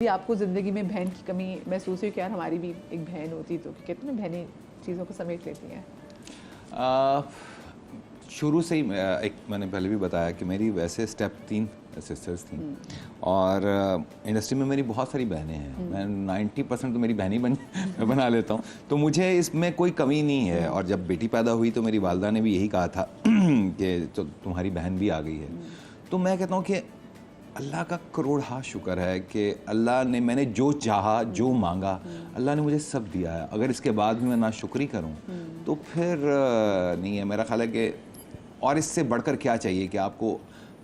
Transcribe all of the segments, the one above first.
भी आपको ज़िंदगी में बहन की कमी महसूस हुई कि यार हमारी भी एक बहन होती तो कहते हैं ना बहनें चीज़ों को समेट लेती हैं। शुरू से ही एक मैंने पहले भी बताया कि मेरी वैसे स्टेप 3 सिस्टर्स थी और इंडस्ट्री में मेरी बहुत सारी बहनें हैं। मैं 90% तो मेरी बहन ही मैं बना लेता हूँ, तो मुझे इसमें कोई कमी नहीं है। और जब बेटी पैदा हुई तो मेरी वालदा ने भी यही कहा था कि तो तुम्हारी बहन भी आ गई है। तो मैं कहता हूँ कि अल्लाह का करोड़ हाथ शुक्र है कि अल्लाह ने, मैंने जो चाहा जो मांगा अल्लाह ने मुझे सब दिया है। अगर इसके बाद भी मैं नाशुक्री करूं तो फिर नहीं है। मेरा ख्याल है कि और इससे बढ़कर क्या चाहिए कि आपको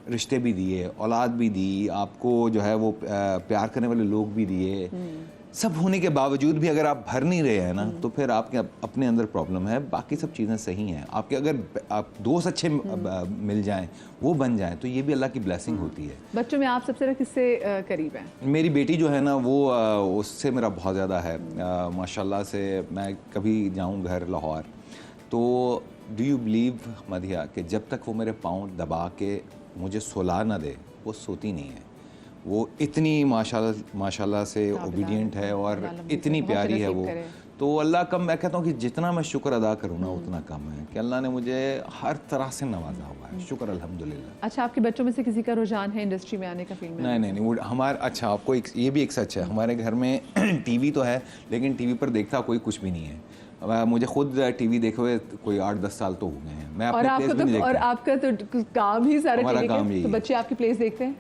रिश्ते भी दिए, औलाद भी दी, आपको जो है वो प्यार करने वाले लोग भी दिए। सब होने के बावजूद भी अगर आप भर नहीं रहे हैं ना, तो फिर आपके अपने अंदर प्रॉब्लम है। बाकी सब चीज़ें सही हैं। आपके अगर आप दोस्त अच्छे मिल जाएं, वो बन जाएं, तो ये भी अल्लाह की ब्लेसिंग होती है। बच्चों में आप सबसे किससे करीब हैं? मेरी बेटी जो है ना वो उससे मेरा बहुत ज़्यादा है। माशाल्लाह से मैं कभी जाऊं घर लाहौर तो डू यू बिलीव मधिया कि जब तक वो मेरे पाँव दबा के मुझे सुला ना दे वो सोती नहीं है। वो इतनी माशाल्लाह से ओबीडियंट है और इतनी प्यारी है वो। तो अल्लाह का मैं कहता हूँ कि जितना मैं शुक्र अदा करूँ ना उतना कम है कि अल्लाह ने मुझे हर तरह से नवाजा हुआ है। शुक्र अल्हम्दुलिल्लाह। अच्छा, आपके बच्चों में से किसी का रुझान है इंडस्ट्री में आने का, फील्ड में? नहीं, वो हमारे, अच्छा आपको ये भी एक सच है, हमारे घर में टीवी तो है लेकिन टीवी पर देखता कोई कुछ भी नहीं है। मुझे खुद टीवी देखे हुए कोई 8-10 साल तो हो गए हैं। मैं अपने प्लेस भी नहीं देखता। और आपका तो काम ही सारा हमारा काम टीवी, यही तो है। बच्चे आपकी प्लेस देखते हैं?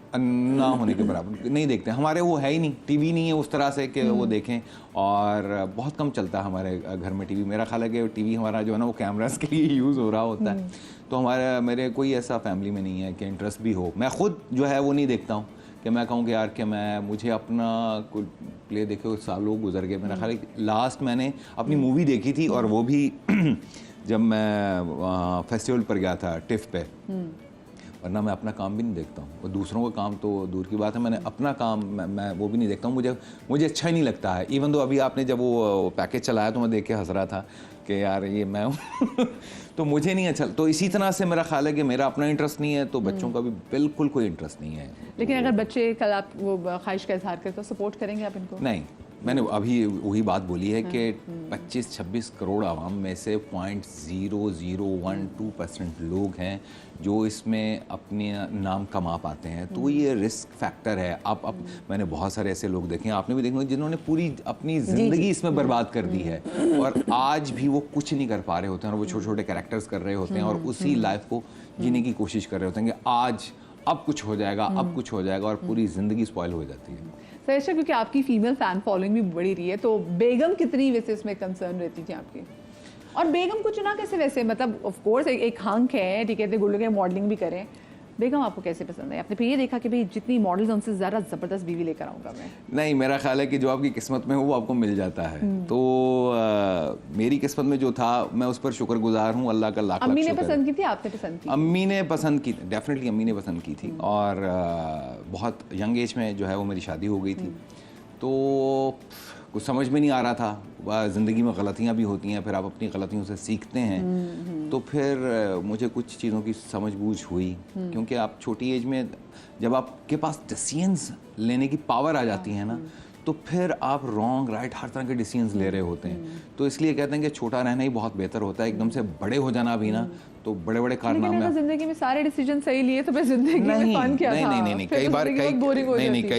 ना होने के बराबर नहीं देखते। हमारे वो है ही नहीं, टीवी नहीं है उस तरह से कि वो देखें। और बहुत कम चलता है हमारे घर में टीवी। मेरा ख्याल है कि टीवी हमारा जो है ना वो कैमरास के लिए यूज़ हो रहा होता है। तो मेरे कोई ऐसा फैमिली में नहीं है कि इंटरेस्ट भी हो। मैं खुद जो है वो नहीं देखता हूँ कि मैं कहूँ कि यार कि मुझे अपना कोई प्ले देखे हुए सालों गुजर गए। मेरा ख्याल है लास्ट मैंने अपनी मूवी देखी थी और वो भी जब मैं फेस्टिवल पर गया था टिफ पे। वरना मैं अपना काम भी नहीं देखता हूँ, और दूसरों का काम तो दूर की बात है। मैंने अपना काम मैं वो भी नहीं देखता हूँ। मुझे अच्छा ही नहीं लगता है। इवन तो अभी आपने जब वो पैकेज चलाया तो मैं देख के हंस रहा था कि यार ये मैं हूँ तो मुझे नहीं अच्छा। तो इसी तरह से मेरा ख्याल है कि मेरा अपना इंटरेस्ट नहीं है तो बच्चों का भी बिल्कुल कोई इंटरेस्ट नहीं है। लेकिन अगर बच्चे कल आप वो ख्वाहिश का इजहार करें तो सपोर्ट करेंगे आप इनको? नहीं, मैंने अभी वही बात बोली है कि 25-26 करोड़ आवाम में से 0.0012% लोग हैं जो इसमें अपने नाम कमा पाते हैं। तो ये रिस्क फैक्टर है। मैंने बहुत सारे ऐसे लोग देखे हैं, आपने भी देखे होंगे, जिन्होंने पूरी अपनी ज़िंदगी इसमें बर्बाद कर दी है और आज भी वो कुछ नहीं कर पा रहे होते हैं। और वो छोटे छोटे कैरेक्टर्स कर रहे होते हैं और उसी लाइफ को जीने की कोशिश कर रहे होते हैं कि अब कुछ हो जाएगा, अब कुछ हो जाएगा, और पूरी ज़िंदगी स्पॉइल हो जाती है। सर, अच्छा, क्योंकि आपकी फीमेल फैन फॉलोइंग भी बड़ी रही है, तो बेगम कितनी वैसे इसमें कंसर्न रहती थी आपकी? और बेगम को चुना कैसे वैसे? मतलब ऑफ कोर्स एक हंक है, ठीक है, गुल्लू के मॉडलिंग भी करें। बेगम आपको कैसे पसंद है? आपने फिर ये देखा कि भाई जितनी मॉडल्स हैं उनसे ज़्यादा ज़बरदस्त बीवी लेकर आऊँगा मैं? नहीं, मेरा ख्याल है कि जो आपकी किस्मत में हो वो आपको मिल जाता है। तो मेरी किस्मत में जो था मैं उस पर शुक्रगुजार हूँ। अल्लाह का लाख अम्मी ने शुक्र है। पसंद की थी, आपने पसंद की? अम्मी ने पसंद की, डेफिनेटली अम्मी ने पसंद की थी। और बहुत यंग एज में जो है वो मेरी शादी हो गई थी। तो कुछ समझ में नहीं आ रहा था। ज़िंदगी में गलतियाँ भी होती हैं, फिर आप अपनी गलतियों से सीखते हैं। तो फिर मुझे कुछ चीज़ों की समझ बूझ हुई, क्योंकि आप छोटी एज में जब आपके पास डिसीजंस लेने की पावर आ जाती है ना, तो फिर आप रॉन्ग राइट हर तरह के डिसीजंस ले रहे होते हैं। तो इसलिए कहते हैं कि छोटा रहना ही बहुत बेहतर होता है। एकदम से बड़े हो जाना भी ना, तो बड़े बड़े कारनामे। लेकिन जिंदगी में सारे डिसीजन सही लिए तो फिर जिंदगी में फन क्या था? नहीं, कई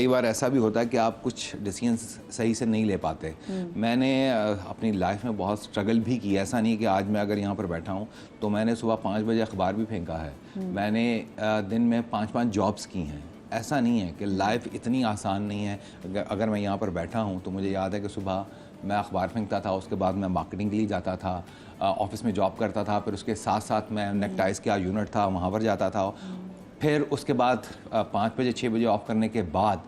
बार ऐसा भी होता है कि आप कुछ डिसीजन सही से नहीं ले पाते। मैंने अपनी लाइफ में बहुत स्ट्रगल भी किया। ऐसा नहीं कि आज मैं अगर यहाँ पर बैठा हूँ तो मैंने सुबह 5 बजे अखबार भी फेंका है। मैंने दिन में 5-5 जॉब्स की हैं। ऐसा नहीं है कि लाइफ इतनी आसान नहीं है। अगर मैं यहाँ पर बैठा हूँ तो मुझे याद है कि सुबह मैं अखबार फेंकता था, उसके बाद मैं मार्केटिंग के लिए जाता था, ऑफिस में जॉब करता था, फिर उसके साथ साथ मैं नेकटाइज का यूनिट था वहाँ पर जाता था। फिर उसके बाद 5 बजे 6 बजे ऑफ करने के बाद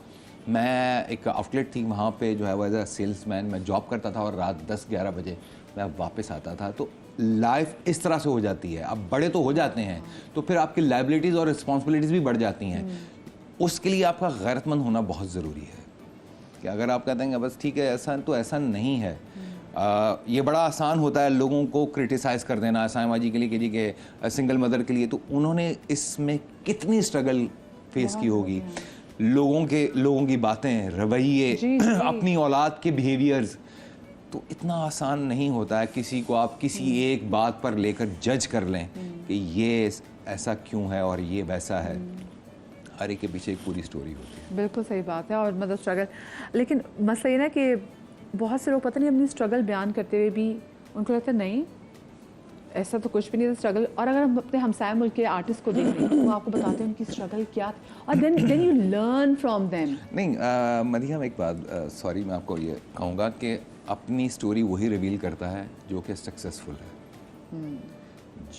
मैं एक आउटलेट थी वहाँ पे जो है वो एज अ सेल्समैन मैं जॉब करता था, और रात 10-11 बजे मैं वापस आता था। तो लाइफ इस तरह से हो जाती है। अब बड़े तो हो जाते हैं तो फिर आपकी लाइबिलिटीज़ और रिस्पॉन्सिबिलिटीज़ भी बढ़ जाती हैं। उसके लिए आपका गैरतमंद होना बहुत ज़रूरी है कि अगर आप कहते हैं बस ठीक है ऐसा, तो ऐसा नहीं है। ये बड़ा आसान होता है लोगों को क्रिटिसाइज़ कर देना सायमा जी के लिए, कि जी के सिंगल मदर के लिए, तो उन्होंने इसमें कितनी स्ट्रगल फेस की होगी। लोगों की बातें, रवैये, जी, जी। अपनी औलाद के बिहेवियर्स, तो इतना आसान नहीं होता है किसी को आप किसी एक बात पर लेकर जज कर लें कि ये ऐसा क्यों है और ये वैसा है। हर एक के पीछे एक पूरी स्टोरी होती है। बिल्कुल सही बात है। और मतलब स्ट्रगल, लेकिन मसला ये ना कि बहुत से लोग पता नहीं अपनी स्ट्रगल बयान करते हुए भी उनको लगता है नहीं ऐसा तो कुछ भी नहीं था स्ट्रगल। और अगर हम अपने हमसाय मुल्क के आर्टिस्ट को देख रहे हैं वो आपको बताते हैं उनकी स्ट्रगल क्या थी और then you learn from them. नहीं मरियम, एक बात सॉरी मैं आपको ये कहूँगा कि अपनी स्टोरी वही रिवील करता है जो कि सक्सेसफुल है।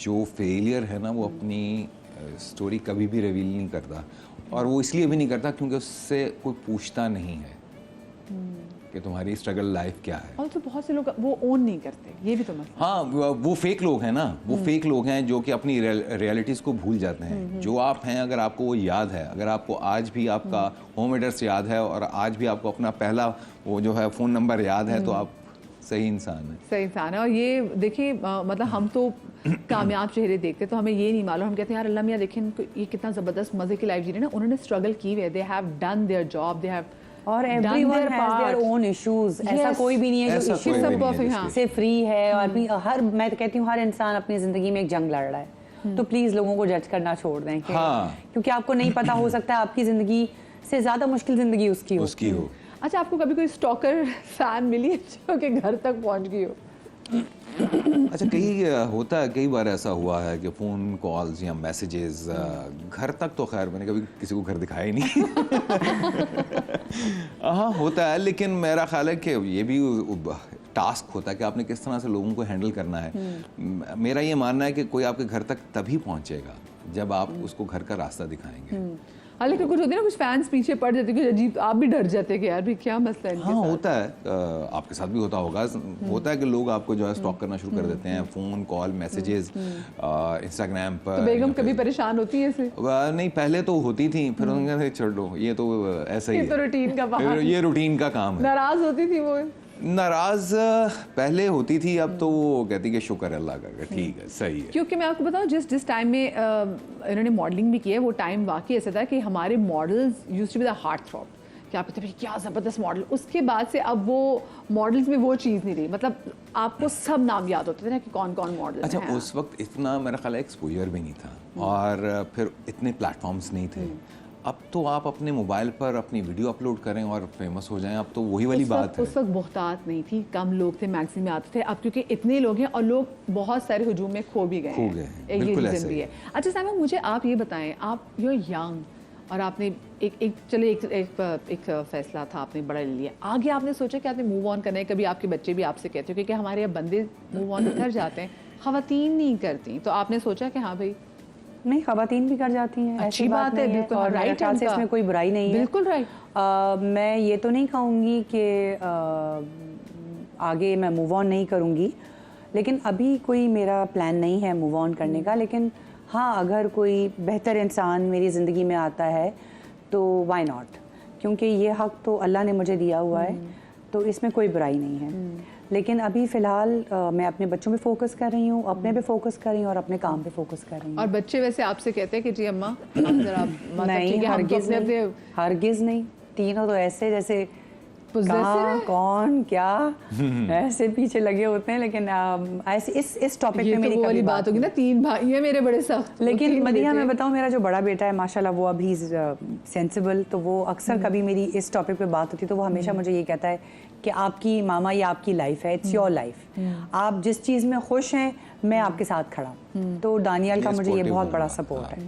जो फेलियर है ना वो अपनी स्टोरी कभी भी रिवील नहीं करता, और वो इसलिए भी नहीं करता क्योंकि उससे कोई पूछता नहीं है कि तुम्हारी स्ट्रगल लाइफ क्या है। और तो बहुत से लोग वो ओन नहीं करते, ये भी तो मसला। हाँ, वो फेक लोग हैं ना, वो फेक लोग हैं जो कि अपनी रियलिटीज़ को भूल जाते हैं। जो आप हैं, अगर आपको वो याद है, अगर आपको आज भी आपका होम एड्रेस याद है और आज भी आपको अपना पहला वो जो है फ़ोन नंबर याद है, तो आप सही इंसान है। सही इंसान है। और ये देखिए मतलब हम तो कामयाब चेहरे देखते तो हमें ये नहीं मालूम, हम कहते हैं यार अल्लाह मियां देखें ये कितना ज़बरदस्त मज़े की लाइफ जी रहे हैं ना। उन्होंने स्ट्रगल की हुई है, they have done their job, they have और everyone has their own issues. ऐसा कोई भी नहीं है जो इश्यूज से फ्री है। और भी हर, मैं तो कहती हूँ हर इंसान अपनी जिंदगी में एक जंग लड़ रहा है, तो प्लीज लोगों को जज करना छोड़ दें कि क्योंकि आपको नहीं पता, हो सकता है आपकी जिंदगी से ज्यादा मुश्किल जिंदगी उसकी हो। अच्छा, आपको कभी कोई स्टॉकर फैन मिली है जो कि घर तक पहुंच गई हो? अच्छा, कई बार ऐसा हुआ है कि फ़ोन कॉल्स या मैसेजेस घर तक, तो खैर मैंने कभी किसी को घर दिखाया ही नहीं। हाँ होता है, लेकिन मेरा ख्याल है कि ये भी टास्क होता है कि आपने किस तरह से लोगों को हैंडल करना है। मेरा ये मानना है कि कोई आपके घर तक तभी पहुंचेगा जब आप उसको घर का रास्ता दिखाएंगे। हाँ, लेकिन कुछ होते हैं ना, कुछ फैंस पीछे पड़ जाते हैं, अजीब, आप भी डर जाते हैं कि यार भी क्या मसला है। हाँ होता है, आपके साथ भी होता होगा। होता है कि लोग आपको जो है स्टॉक करना शुरू कर देते हैं, फ़ोन कॉल मैसेजेस इंस्टाग्राम पर। तो बेगम कभी परेशान होती है इससे? नहीं, पहले तो होती थी, फिर उन्होंने कहा छोड़ दो, ये तो ऐसा ही है, तो रूटीन का बात, ये रूटीन का काम है। नाराज होती थी वो? नाराज पहले होती थी, अब तो वो कहती कि शुक्र अल्लाह का, ठीक है, सही है। क्योंकि मैं आपको बताऊं, जिस टाइम में इन्होंने मॉडलिंग भी की है, वो टाइम वाकई ऐसा था कि हमारे models used to be the heart throb, कि आप कहते हैं क्या ज़बरदस्त मॉडल। उसके बाद से अब वो मॉडल्स में वो चीज़ नहीं रही, मतलब आपको सब नाम याद होते थे ना कि कौन कौन मॉडल। अच्छा, उस वक्त इतना मेरा ख्याल है एक्सपोजर भी नहीं था, और फिर इतने प्लेटफॉर्म्स नहीं थे। अब तो आप अपने मोबाइल पर अपनी वीडियो अपलोड करें और फेमस हो जाएं, अब तो वही वाली बात है। उस वक्त बहुतात नहीं थी, कम लोग थे, मैगजीन में आते थे। अब क्योंकि इतने लोग हैं और लोग बहुत सारे हुजूम में खो भी गए हैं, एक ये रीज़न भी है। अच्छा साइमा, मुझे आप ये बताएं, आप यू आर यंग और आपने एक फैसला था आपने बड़ा ले लिया, आगे आपने सोचा कि आपने मूव ऑन करना है। कभी आपके बच्चे भी आपसे कहते हो कि हमारे अब बंदे मूव ऑन कर जाते हैं, ख़वातीन नहीं करती, तो आपने सोचा कि हाँ भाई नहीं, ख़वातीन भी कर जाती हैं, अच्छी बात है, बिल्कुल राइट है, इसमें कोई बुराई नहीं है, बिल्कुल राइट। मैं ये तो नहीं कहूँगी कि आगे मैं मूव ऑन नहीं करूँगी, लेकिन अभी कोई मेरा प्लान नहीं है मूव ऑन करने का। लेकिन हाँ, अगर कोई बेहतर इंसान मेरी ज़िंदगी में आता है तो वाई नॉट, क्योंकि ये हक़ तो अल्लाह ने मुझे दिया हुआ है, तो इसमें कोई बुराई नहीं है। लेकिन अभी फ़िलहाल मैं अपने बच्चों पे फोकस कर रही हूँ, अपने पे फोकस कर रही हूँ और अपने काम पे फोकस कर रही हूँ। और बच्चे वैसे आपसे कहते हैं कि जी अम्मा जरा नहीं, हरगिज़ नहीं, तीनों तो ऐसे जैसे कहाँ कौन क्या ऐसे पीछे लगे होते हैं। लेकिन ऐसे इस टॉपिक पे मेरी वाली बात होगी ना, 3 भाई ये मेरे बड़े सख्त। लेकिन मदीहा, मैं बताऊँ, मेरा जो बड़ा बेटा है माशाल्लाह, वो अभी सेंसिबल, तो वो अक्सर कभी मेरी इस टॉपिक पे बात होती तो वो हमेशा मुझे ये कहता है कि आपकी मामा, ये आपकी लाइफ है, इट्स योर लाइफ, आप जिस चीज़ में खुश हैं मैं आपके साथ खड़ा हूँ। तो दानियाल का मुझे ये बहुत बड़ा सपोर्ट है।